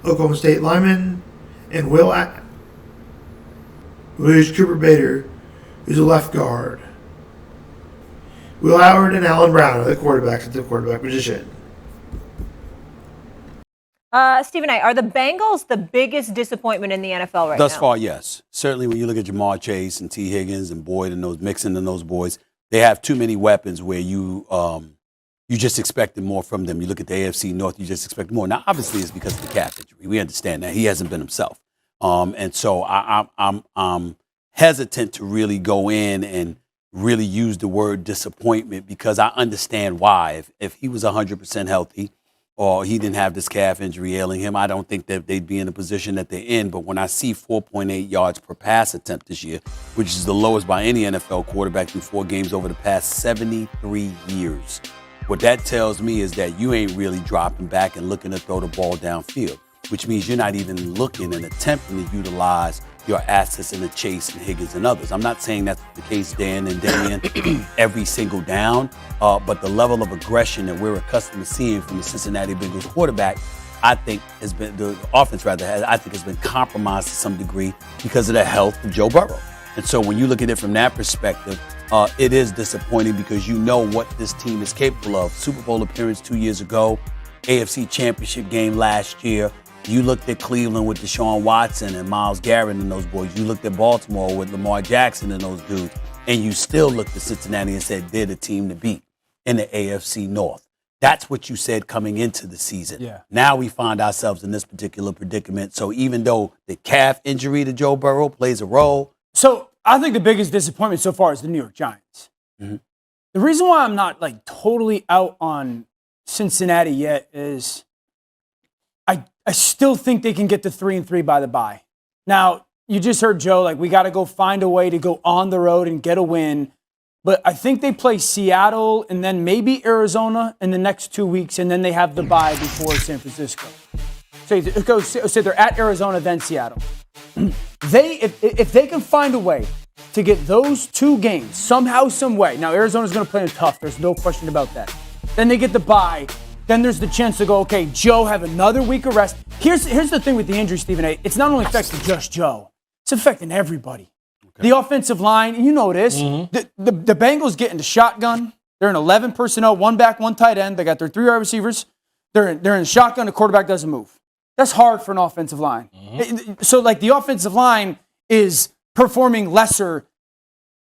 Oklahoma State lineman, and Williams Cooper Bader, who's a left guard. Will Howard and Alan Brown are the quarterbacks at the quarterback position. Stephen A., are the Bengals the biggest disappointment in the NFL right now? Thus far, yes. Certainly when you look at Jamar Chase and T. Higgins and Boyd and those Mixon and those boys, they have too many weapons where you just expected more from them. You look at the AFC North, you just expect more. Now, obviously, it's because of the calf injury. We understand that. He hasn't been himself. And so I'm hesitant to really go in and really use the word disappointment because I understand why. If he was 100% healthy, or he didn't have this calf injury ailing him, I don't think that they'd be in the position that they're in. But when I see 4.8 yards per pass attempt this year, which is the lowest by any NFL quarterback through 4 games over the past 73 years, what that tells me is that you ain't really dropping back and looking to throw the ball downfield, which means you're not even looking and attempting to utilize your assets in the Chase and Higgins and others. I'm not saying that's the case day in and day in every single down, but the level of aggression that we're accustomed to seeing from the Cincinnati Bengals quarterback, I think has been, the offense rather, I think has been compromised to some degree because of the health of Joe Burrow. And so when you look at it from that perspective, it is disappointing because you know what this team is capable of. Super Bowl appearance 2 years ago, AFC Championship game last year. You looked at Cleveland with Deshaun Watson and Myles Garrett and those boys. You looked at Baltimore with Lamar Jackson and those dudes. And you still looked at Cincinnati and said they're the team to beat in the AFC North. That's what you said coming into the season. Yeah. Now we find ourselves in this particular predicament. So even though the calf injury to Joe Burrow plays a role. So I think the biggest disappointment so far is the New York Giants. Mm-hmm. The reason why I'm not totally out on Cincinnati yet is I still think they can get to 3-3 by the bye. Now, you just heard Joe, we got to go find a way to go on the road and get a win. But I think they play Seattle and then maybe Arizona in the next 2 weeks, and then they have the bye before San Francisco. So they're at Arizona, then Seattle. If they can find a way to get those 2 games somehow, some way. Now, Arizona's going to play them tough. There's no question about that. Then they get the bye. Then there's the chance to go, okay, Joe, have another week of rest. Here's the thing with the injury, Stephen A. It's not only affecting just Joe. It's affecting everybody. Okay. The offensive line, you know this. Mm-hmm. The Bengals get into shotgun. They're in 11 personnel, 1 back, 1 tight end. They got their 3 wide receivers. They're in shotgun. The quarterback doesn't move. That's hard for an offensive line. Mm-hmm. So, the offensive line is performing lesser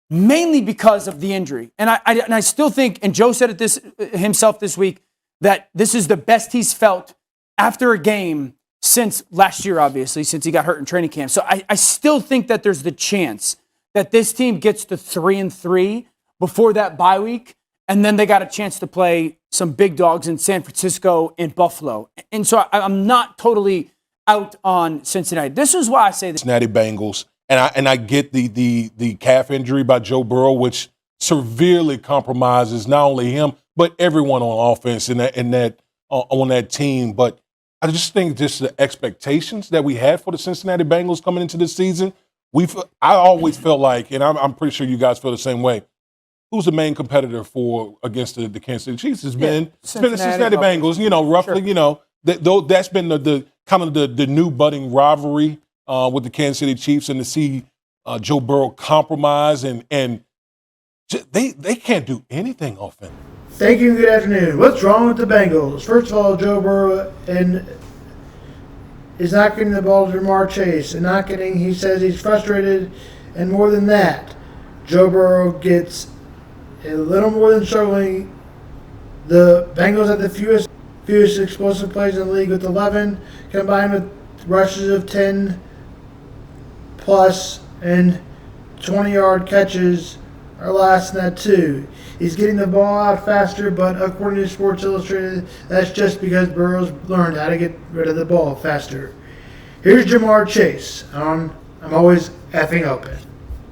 mainly because of the injury. And I still think, and Joe said it himself this week, that this is the best he's felt after a game since last year, obviously, since he got hurt in training camp. So I still think that there's the chance that this team gets to 3-3 before that bye week, and then they got a chance to play some big dogs in San Francisco and Buffalo. And so I'm not totally out on Cincinnati. This is why I say this. Cincinnati Bengals, and I get the calf injury by Joe Burrow, which severely compromises not only him, but everyone on offense on that team. But I just think just the expectations that we had for the Cincinnati Bengals coming into this season, I always felt like, and I'm pretty sure you guys feel the same way, who's the main competitor against the Kansas City Chiefs? It's been the Cincinnati Bengals, roughly, sure. That's been the kind of the new budding rivalry with the Kansas City Chiefs, and to see Joe Burrow compromise and they can't do anything offensively. Thank you and good afternoon. What's wrong with the Bengals? First of all, Joe Burrow is not getting the ball to Jamar Chase he says he's frustrated, and more than that, Joe Burrow gets a little more than struggling. The Bengals have the fewest explosive plays in the league with 11, combined with rushes of 10 plus and 20-yard catches are last in that too. He's getting the ball out faster, but according to Sports Illustrated, that's just because Burrow's learned how to get rid of the ball faster. Here's Jamar Chase. I'm always effing open.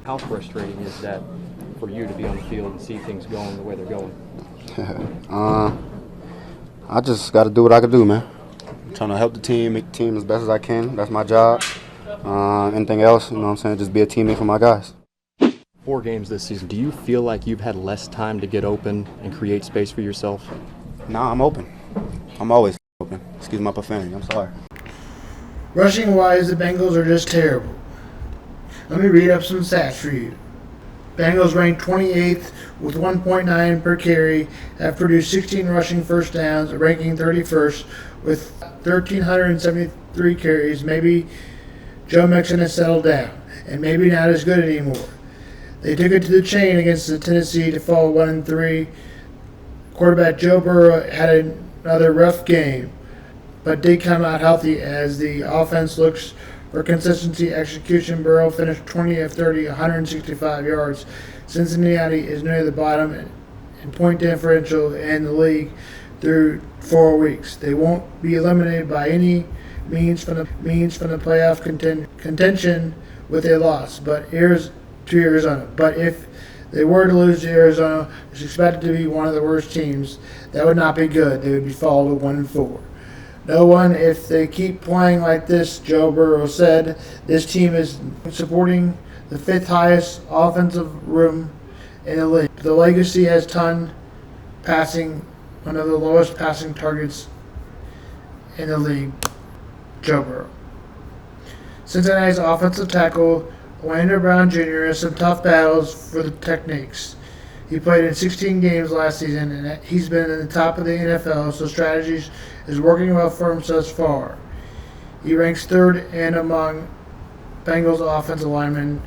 How frustrating is that for you to be on the field and see things going the way they're going? I just got to do what I can do, man. I'm trying to help the team, make the team as best as I can. That's my job. Anything else, just be a teammate for my guys. 4 games this season. Do you feel like you've had less time to get open and create space for yourself? Nah, I'm open. I'm always open. Excuse my profanity. I'm sorry. Rushing-wise, the Bengals are just terrible. Let me read up some stats for you. Bengals ranked 28th with 1.9 per carry, have produced 16 rushing first downs, ranking 31st with 1,373 carries. Maybe Joe Mixon has settled down, and maybe not as good anymore. They took it to the chain against the Tennessee to fall 1-3. Quarterback Joe Burrow had another rough game, but did come out healthy as the offense looks for consistency execution. Burrow finished 20 of 30, 165 yards. Cincinnati is near the bottom in point differential in the league through 4 weeks. They won't be eliminated by any means from the playoff contention with a loss, but to Arizona. But if they were to lose to Arizona, it's expected to be one of the worst teams. That would not be good. They would be followed to 1-4. No one, if they keep playing like this, Joe Burrow said. This team is supporting the 5th highest offensive room in the league. The legacy has one of the lowest passing targets in the league, Joe Burrow. Cincinnati's offensive tackle, Orlando Brown Jr., has some tough battles for the techniques. He played in 16 games last season, and he's been in the top of the NFL, so strategies is working well for him thus far. He ranks 3rd and among Bengals offensive linemen,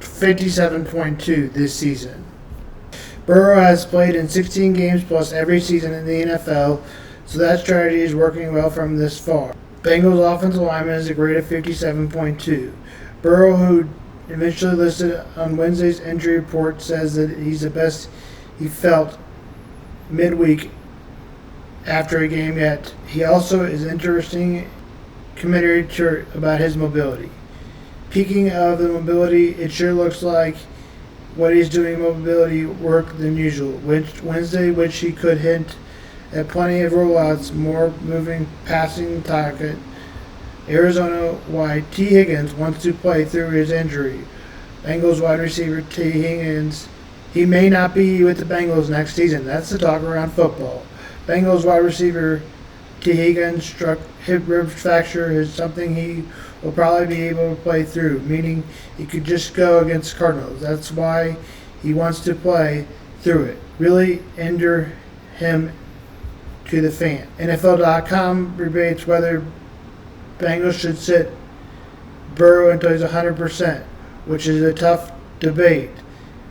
57.2 this season. Burrow has played in 16 games plus every season in the NFL, so that strategy is working well for him this far. Bengals offensive lineman is a grade of 57.2. Burrow, who eventually listed on Wednesday's injury report, says that he's the best he felt midweek after a game yet. He also is interesting commentary about his mobility. Speaking of the mobility, it sure looks like what he's doing mobility work than usual. Wednesday, which he could hint at plenty of rollouts, more moving, passing target. Arizona wide T. Higgins wants to play through his injury. Bengals wide receiver T. Higgins, he may not be with the Bengals next season. That's the talk around football. Bengals wide receiver T. Higgins struck hip rib fracture is something he will probably be able to play through, meaning he could just go against Cardinals. That's why he wants to play through it. Really enter him to the fan. NFL.com debates whether Bengals should sit Burrow until he's 100%, which is a tough debate.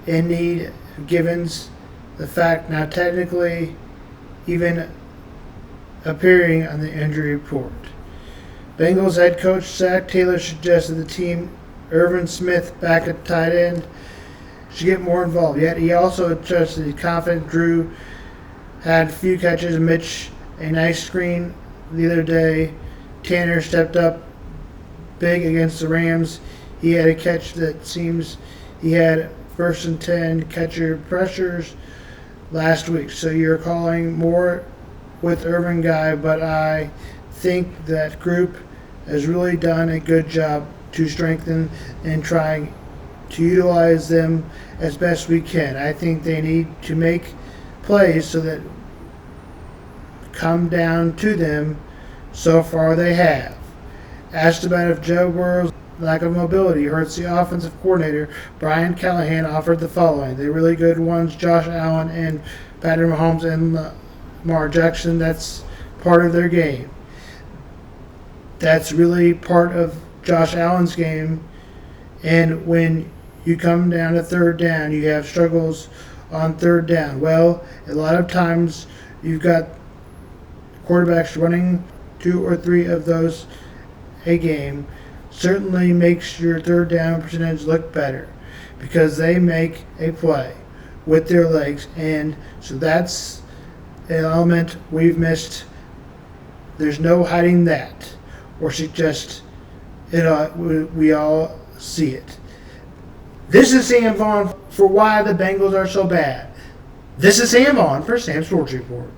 Indeed, given the fact now technically even appearing on the injury report. Bengals head coach Zach Taylor suggested the team Irvin Smith back at tight end should get more involved. Yet he also trusted he's confident Drew had a few catches. Mitch a nice screen the other day. Tanner stepped up big against the Rams. He had a catch that seems he had 1st and 10 catcher pressures last week. So you're calling more with Irvin guy, but I think that group has really done a good job to strengthen and trying to utilize them as best we can. I think they need to make plays so that come down to them. So far they have. Asked about if Joe Burrow's lack of mobility hurts the offensive coordinator, Brian Callahan offered the following. The really good ones, Josh Allen and Patrick Mahomes and Lamar Jackson, that's part of their game. That's really part of Josh Allen's game. And when you come down to 3rd down, you have struggles on 3rd down. Well, a lot of times you've got quarterbacks running 2 or 3 of those a game. Certainly makes your 3rd down percentage look better because they make a play with their legs, and so that's an element we've missed. There's no hiding that or suggest it. We all see it. This is Sam Vaughn for why the Bengals are so bad. This is Sam Vaughn for Sam's Sports Report.